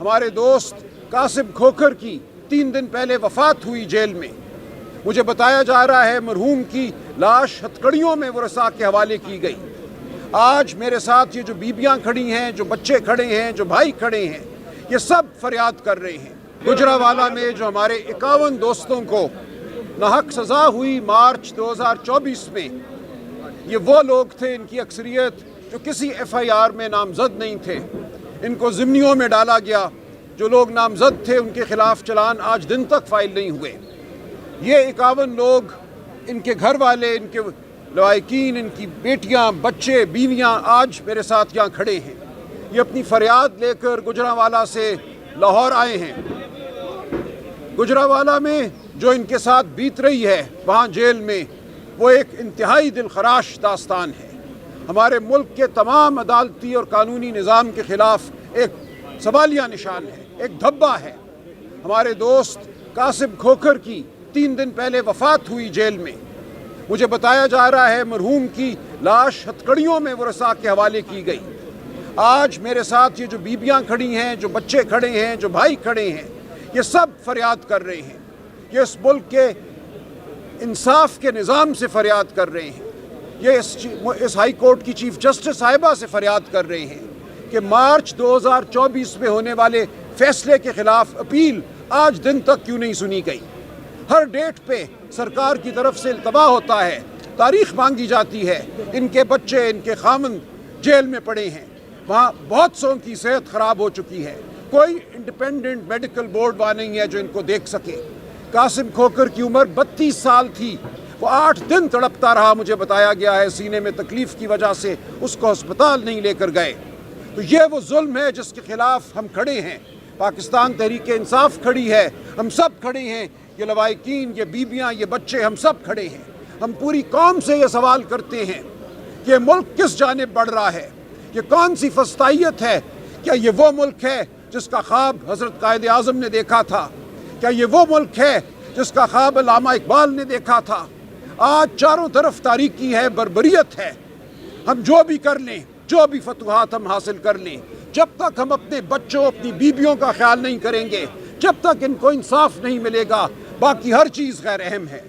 ہمارے دوست قاسم کھوکھر کی 3 دن پہلے وفات ہوئی جیل میں. مجھے بتایا جا رہا ہے مرحوم کی لاش ہتکڑیوں میں ورثاء کے حوالے کی گئی. آج میرے ساتھ یہ جو بیبیاں کھڑی ہیں، جو بچے کھڑے ہیں، جو بھائی کھڑے ہیں، یہ سب فریاد کر رہے ہیں. گجرانوالہ میں جو ہمارے 51 دوستوں کو ناحق سزا ہوئی مارچ 2024 میں، یہ وہ لوگ تھے، ان کی اکثریت جو کسی FIR میں نامزد نہیں تھے. ان کو ضمنیوں میں ڈالا گیا. جو لوگ نامزد تھے ان کے خلاف چلان آج دن تک فائل نہیں ہوئے. یہ 51 لوگ، ان کے گھر والے، ان کے لواحقین، ان کی بیٹیاں، بچے، بیویاں آج میرے ساتھ یہاں کھڑے ہیں. یہ اپنی فریاد لے کر گجرانوالہ سے لاہور آئے ہیں. گجرانوالہ میں جو ان کے ساتھ بیت رہی ہے وہاں جیل میں، وہ ایک انتہائی دل خراش داستان ہے. ہمارے ملک کے تمام عدالتی اور قانونی نظام کے خلاف ایک سوالیہ نشان ہے، ایک دھبا ہے. ہمارے دوست قاسم کھوکھر کی 3 دن پہلے وفات ہوئی جیل میں. مجھے بتایا جا رہا ہے مرحوم کی لاش ہتکڑیوں میں ورثاء کے حوالے کی گئی. آج میرے ساتھ یہ جو بیبیاں کھڑی ہیں، جو بچے کھڑے ہیں، جو بھائی کھڑے ہیں، یہ سب فریاد کر رہے ہیں. یہ اس ملک کے انصاف کے نظام سے فریاد کر رہے ہیں. یہ اس ہائی کورٹ کی چیف جسٹس صاحبہ سے فریاد کر رہے ہیں کہ مارچ 2024 میں ہونے والے فیصلے کے خلاف اپیل آج دن تک کیوں نہیں سنی گئی. ہر ڈیٹ پہ سرکار کی طرف سے التوا ہوتا ہے، تاریخ مانگی جاتی ہے. ان کے بچے، ان کے خامند جیل میں پڑے ہیں. وہاں بہت سو کی صحت خراب ہو چکی ہے. کوئی انڈیپینڈنٹ میڈیکل بورڈ وہاں نہیں ہے جو ان کو دیکھ سکے. قاسم کھوکھر کی عمر 32 سال تھی. وہ 8 دن تڑپتا رہا. مجھے بتایا گیا ہے سینے میں تکلیف کی وجہ سے اس کو ہسپتال نہیں لے کر گئے. تو یہ وہ ظلم ہے جس کے خلاف ہم کھڑے ہیں. پاکستان تحریک انصاف کھڑی ہے، ہم سب کھڑے ہیں. یہ لواحقین، یہ بیبیاں، یہ بچے، ہم سب کھڑے ہیں. ہم پوری قوم سے یہ سوال کرتے ہیں کہ یہ ملک کس جانب بڑھ رہا ہے؟ یہ کون سی فسطائیت ہے؟ کیا یہ وہ ملک ہے جس کا خواب حضرت قائد اعظم نے دیکھا تھا؟ کیا یہ وہ ملک ہے جس کا خواب علامہ اقبال نے دیکھا تھا؟ آج چاروں طرف تاریکی ہے، بربریت ہے. ہم جو بھی کر لیں، جو بھی فتوحات ہم حاصل کر لیں، جب تک ہم اپنے بچوں، اپنی بیبیوں کا خیال نہیں کریں گے، جب تک ان کو انصاف نہیں ملے گا، باقی ہر چیز غیر اہم ہے.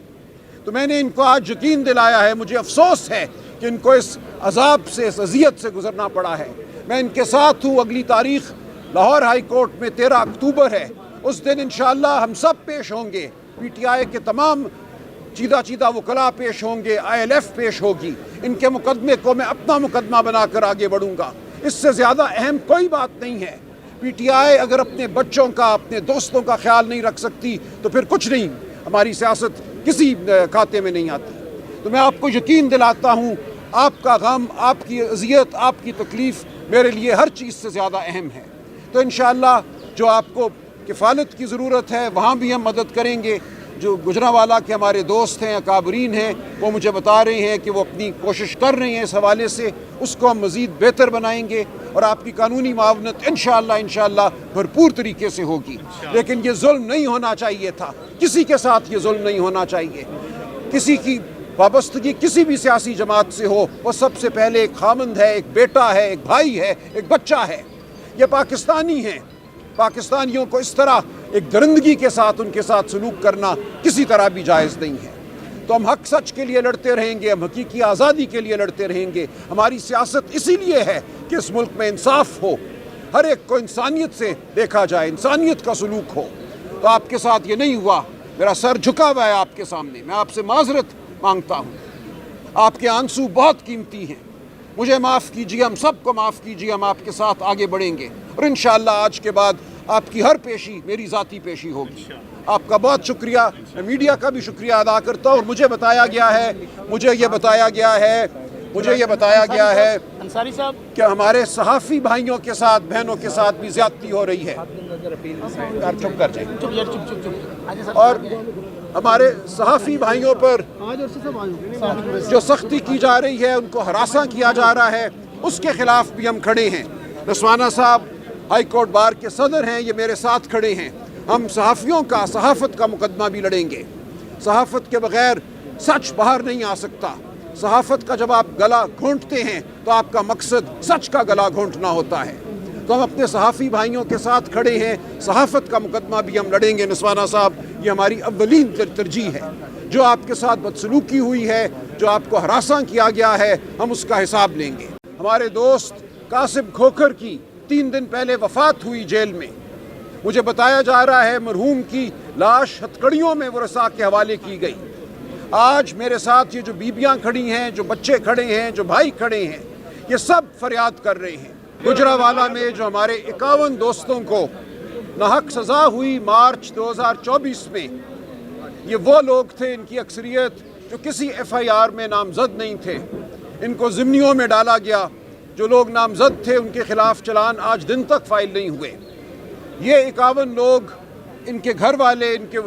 تو میں نے ان کو آج یقین دلایا ہے. مجھے افسوس ہے کہ ان کو اس عذاب سے، اس اذیت سے گزرنا پڑا ہے. میں ان کے ساتھ ہوں. اگلی تاریخ لاہور ہائی کورٹ میں 13 اکتوبر ہے. اس دن انشاءاللہ ہم سب پیش ہوں گے. PTI کے تمام چیدہ وکلاء پیش ہوں گے، ILF پیش ہوگی. ان کے مقدمے کو میں اپنا مقدمہ بنا کر آگے بڑھوں گا. اس سے زیادہ اہم کوئی بات نہیں ہے. PTI اگر اپنے بچوں کا، اپنے دوستوں کا خیال نہیں رکھ سکتی تو پھر کچھ نہیں، ہماری سیاست کسی کھاتے میں نہیں آتی. تو میں آپ کو یقین دلاتا ہوں، آپ کا غم، آپ کی اذیت، آپ کی تکلیف میرے لیے ہر چیز سے زیادہ اہم ہے. تو انشاءاللہ جو آپ کو کفالت کی ضرورت ہے وہاں بھی ہم مدد کریں گے. جو گجرانوالہ کے ہمارے دوست ہیں، اکابرین ہیں، وہ مجھے بتا رہے ہیں کہ وہ اپنی کوشش کر رہے ہیں اس حوالے سے. اس کو ہم مزید بہتر بنائیں گے اور آپ کی قانونی معاونت انشاءاللہ بھرپور طریقے سے ہوگی. لیکن یہ ظلم نہیں ہونا چاہیے تھا. کسی کے ساتھ یہ ظلم نہیں ہونا چاہیے. کسی کی وابستگی کسی بھی سیاسی جماعت سے ہو، وہ سب سے پہلے ایک خامند ہے، ایک بیٹا ہے، ایک بھائی ہے، ایک بچہ ہے. یہ پاکستانی ہیں. پاکستانیوں کو اس طرح ایک درندگی کے ساتھ ان کے ساتھ سلوک کرنا کسی طرح بھی جائز نہیں ہے. تو ہم حق سچ کے لیے لڑتے رہیں گے، ہم حقیقی آزادی کے لیے لڑتے رہیں گے. ہماری سیاست اسی لیے ہے کہ اس ملک میں انصاف ہو، ہر ایک کو انسانیت سے دیکھا جائے، انسانیت کا سلوک ہو. تو آپ کے ساتھ یہ نہیں ہوا. میرا سر جھکا ہوا ہے آپ کے سامنے. میں آپ سے معذرت مانگتا ہوں. آپ کے آنسو بہت قیمتی ہیں. مجھے معاف کیجیے، ہم سب کو معاف کیجیے. ہم آپ کے ساتھ آگے بڑھیں گے اور انشاءاللہ آج کے بعد آپ کی ہر پیشی میری ذاتی پیشی ہوگی. آپ کا بہت شکریہ. میں میڈیا کا بھی شکریہ ادا کرتا ہوں. اور مجھے یہ بتایا گیا ہے انصاری صاحب کہ ہمارے صحافی بھائیوں کے ساتھ، بہنوں کے ساتھ بھی زیادتی ہو رہی ہے. چپ کر جائیں. اور ہمارے صحافی بھائیوں پر جو سختی کی جا رہی ہے، ان کو ہراساں کیا جا رہا ہے، اس کے خلاف بھی ہم کھڑے ہیں. رسوانہ صاحب ہائی کورٹ بار کے صدر ہیں، یہ میرے ساتھ کھڑے ہیں. ہم صحافیوں کا، صحافت کا مقدمہ بھی لڑیں گے. صحافت کے بغیر سچ باہر نہیں آ سکتا. صحافت کا جب آپ گلا گھونٹتے ہیں تو آپ کا مقصد سچ کا گلا گھونٹنا ہوتا ہے. تو ہم اپنے صحافی بھائیوں کے ساتھ کھڑے ہیں. صحافت کا مقدمہ بھی ہم لڑیں گے. نسوانہ صاحب، یہ ہماری اولین ترجیح ہے. جو آپ کے ساتھ بدسلوکی ہوئی ہے، جو آپ کو ہراساں کیا گیا ہے، ہم اس کا حساب لیں گے. ہمارے دوست قاسم کھوکھر کی 3 دن پہلے وفات ہوئی جیل میں. مجھے بتایا جا رہا ہے مرحوم کی لاش ہتکڑیوں میں ورثاء کے حوالے کی گئی. آج میرے ساتھ یہ جو بیویاں کھڑی ہیں، جو بچے کھڑے ہیں، جو بھائی کھڑے ہیں، یہ سب فریاد کر رہے ہیں. گجرانوالہ میں جو ہمارے 51 دوستوں کو ناحق سزا ہوئی مارچ 2024 میں، یہ وہ لوگ تھے، ان کی اکثریت جو کسی FIR میں نامزد نہیں تھے. ان کو ضمنیوں میں ڈالا گیا. جو لوگ نامزد تھے ان کے خلاف چلان آج دن تک فائل نہیں ہوئے. یہ 51 لوگ، ان کے گھر والے، ان کے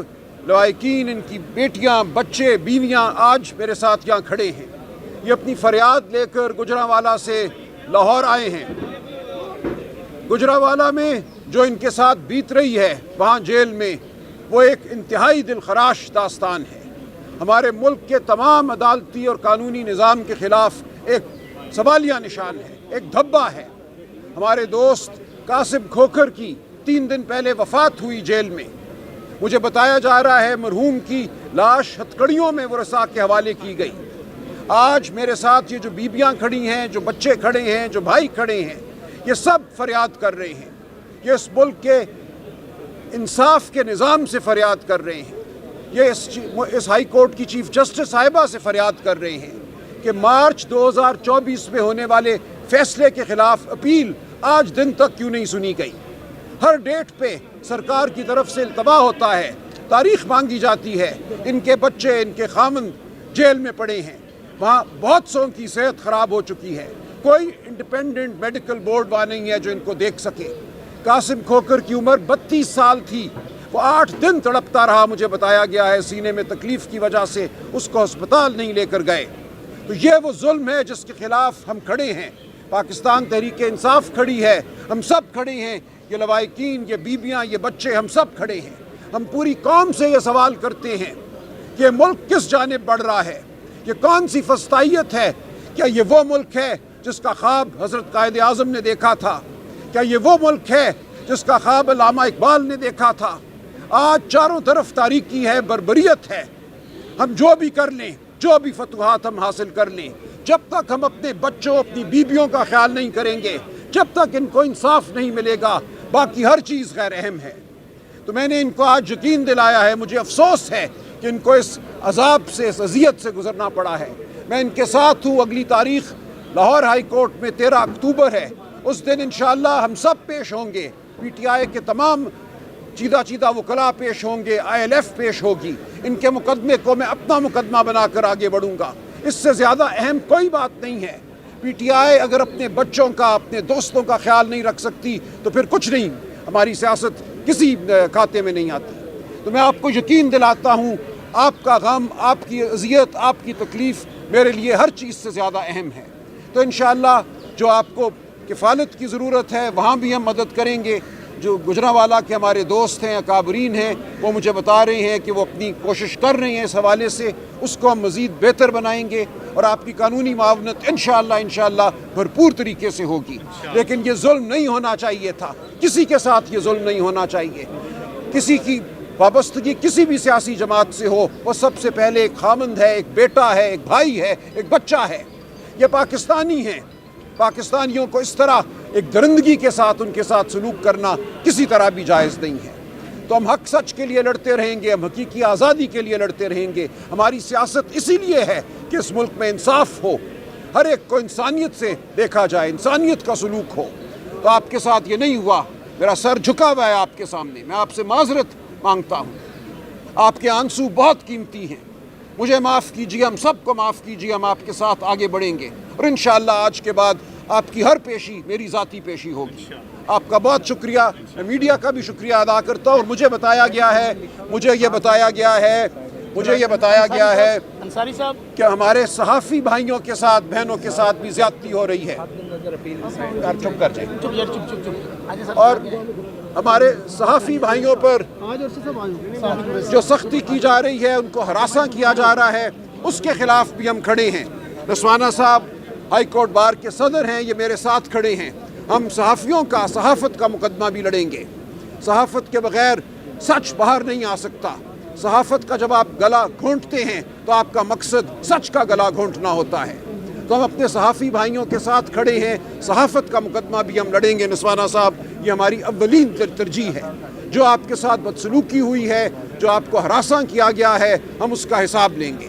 لواحقین، ان کی بیٹیاں، بچے، بیویاں آج میرے ساتھ یہاں کھڑے ہیں. یہ اپنی فریاد لے کر گجرانوالہ سے لاہور آئے ہیں. گجرانوالہ میں جو ان کے ساتھ بیت رہی ہے وہاں جیل میں، وہ ایک انتہائی دلخراش داستان ہے. ہمارے ملک کے تمام عدالتی اور قانونی نظام کے خلاف ایک سوالیہ نشان ہے، ایک دھبا ہے. ہمارے دوست قاسم کھوکھر کی 3 دن پہلے وفات ہوئی جیل میں. مجھے بتایا جا رہا ہے مرحوم کی لاش ہتکڑیوں میں ورثاء کے حوالے کی گئی. آج میرے ساتھ یہ جو بیویاں کھڑی ہیں، جو بچے کھڑے ہیں، جو بھائی کھڑے ہیں، یہ سب فریاد کر رہے ہیں. یہ اس ملک کے انصاف کے نظام سے فریاد کر رہے ہیں. یہ اس ہائی کورٹ کی چیف جسٹس صاحبہ سے فریاد کر رہے ہیں کہ مارچ 2024 میں ہونے والے فیصلے کے خلاف اپیل آج دن تک کیوں نہیں سنی گئی. ہر ڈیٹ پہ سرکار کی طرف سے التوا ہوتا ہے، تاریخ مانگی جاتی ہے. ان کے بچے، ان کے خامند جیل میں پڑے ہیں. وہاں بہت سو کی صحت خراب ہو چکی ہے. کوئی انڈیپینڈنٹ میڈیکل بورڈ وہاں نہیں ہے جو ان کو دیکھ سکے. قاسم کھوکھر کی عمر 32 سال تھی. وہ 8 دن تڑپتا رہا. مجھے بتایا گیا ہے سینے میں تکلیف کی وجہ سے اس کو ہسپتال نہیں لے کر گئے. تو یہ وہ ظلم ہے جس کے خلاف ہم کھڑے ہیں. پاکستان تحریک انصاف کھڑی ہے. ہم سب کھڑے ہیں. یہ لواحقین، یہ بیویاں، یہ بچے، ہم سب کھڑے ہیں. ہم پوری قوم سے یہ سوال کرتے ہیں کہ ملک کس جانب بڑھ رہا ہے؟ یہ کون سی فسطائیت ہے؟ کیا یہ وہ ملک ہے جس کا خواب حضرت قائد اعظم نے دیکھا تھا؟ کیا یہ وہ ملک ہے جس کا خواب علامہ اقبال نے دیکھا تھا؟ آج چاروں طرف تاریکی ہے، بربریت ہے. ہم جو بھی کر لیں، جو بھی فتوحات ہم حاصل کر لیں، جب تک ہم اپنے بچوں، اپنی بیویوں کا خیال نہیں کریں گے، جب تک ان کو انصاف نہیں ملے گا، باقی ہر چیز غیر اہم ہے. تو میں نے ان کو آج یقین دلایا ہے. مجھے افسوس ہے کہ ان کو اس عذاب سے، اس اذیت سے گزرنا پڑا ہے. میں ان کے ساتھ ہوں. اگلی تاریخ لاہور ہائی کورٹ میں 13 اکتوبر ہے. اس دن انشاءاللہ ہم سب پیش ہوں گے. PTI کے تمام چیدہ وکلاء پیش ہوں گے. ILF پیش ہوگی. ان کے مقدمے کو میں اپنا مقدمہ بنا کر آگے بڑھوں گا. اس سے زیادہ اہم کوئی بات نہیں ہے. PTI اگر اپنے بچوں کا، اپنے دوستوں کا خیال نہیں رکھ سکتی تو پھر کچھ نہیں. ہماری سیاست کسی کھاتے میں نہیں آتی. تو میں آپ کو یقین دلاتا ہوں، آپ کا غم، آپ کی اذیت، آپ کی تکلیف میرے لیے ہر چیز سے زیادہ اہم ہے. تو انشاءاللہ جو آپ کو کفالت کی ضرورت ہے وہاں بھی ہم مدد کریں گے. جو گجرانوالہ کے ہمارے دوست ہیں، اکابرین ہیں، وہ مجھے بتا رہے ہیں کہ وہ اپنی کوشش کر رہے ہیں اس حوالے سے. اس کو ہم مزید بہتر بنائیں گے اور آپ کی قانونی معاونت انشاءاللہ بھرپور طریقے سے ہوگی. لیکن یہ ظلم نہیں ہونا چاہیے تھا. کسی کے ساتھ یہ ظلم نہیں ہونا چاہیے. کسی کی وابستگی کسی بھی سیاسی جماعت سے ہو، وہ سب سے پہلے ایک خامند ہے، ایک بیٹا ہے، ایک بھائی ہے، ایک بچہ ہے. یہ پاکستانی ہیں. پاکستانیوں کو اس طرح ایک درندگی کے ساتھ ان کے ساتھ سلوک کرنا کسی طرح بھی جائز نہیں ہے. تو ہم حق سچ کے لیے لڑتے رہیں گے. ہم حقیقی آزادی کے لیے لڑتے رہیں گے. ہماری سیاست اسی لیے ہے کہ اس ملک میں انصاف ہو، ہر ایک کو انسانیت سے دیکھا جائے، انسانیت کا سلوک ہو. تو آپ کے ساتھ یہ نہیں ہوا. میرا سر جھکا ہوا ہے آپ کے سامنے. میں آپ سے معذرت مانگتا ہوں. آپ کے آنسو بہت قیمتی ہیں. مجھے معاف کیجیے، ہم سب کو معاف کیجیے. ہم آپ کے ساتھ آگے بڑھیں گے اور انشاءاللہ آج کے بعد آپ کی ہر پیشی میری ذاتی پیشی ہوگی. آپ کا بہت شکریہ. میں میڈیا کا بھی شکریہ ادا کرتا ہوں. اور مجھے یہ بتایا گیا ہے انصاری صاحب کہ ہمارے صحافی بھائیوں کے ساتھ، بہنوں کے ساتھ بھی زیادتی ہو رہی ہے. چپ کر جائیں. اور ہمارے صحافی بھائیوں پر جو سختی کی جا رہی ہے، ان کو ہراساں کیا جا رہا ہے، اس کے خلاف بھی ہم کھڑے ہیں. نسوانہ صاحب ہائی کورٹ بار کے صدر ہیں، یہ میرے ساتھ کھڑے ہیں. ہم صحافیوں کا صحافت کا مقدمہ بھی لڑیں گے. صحافت کے بغیر سچ باہر نہیں آ سکتا. صحافت کا جب آپ گلا گھونٹتے ہیں تو آپ کا مقصد سچ کا گلا گھونٹنا ہوتا ہے. تو ہم اپنے صحافی بھائیوں کے ساتھ کھڑے ہیں. صحافت کا مقدمہ بھی ہم لڑیں گے. نسوانہ صاحب، یہ ہماری اولین ترجیح ہے. جو آپ کے ساتھ بدسلوکی ہوئی ہے، جو آپ کو ہراساں کیا گیا ہے، ہم اس کا حساب لیں گے.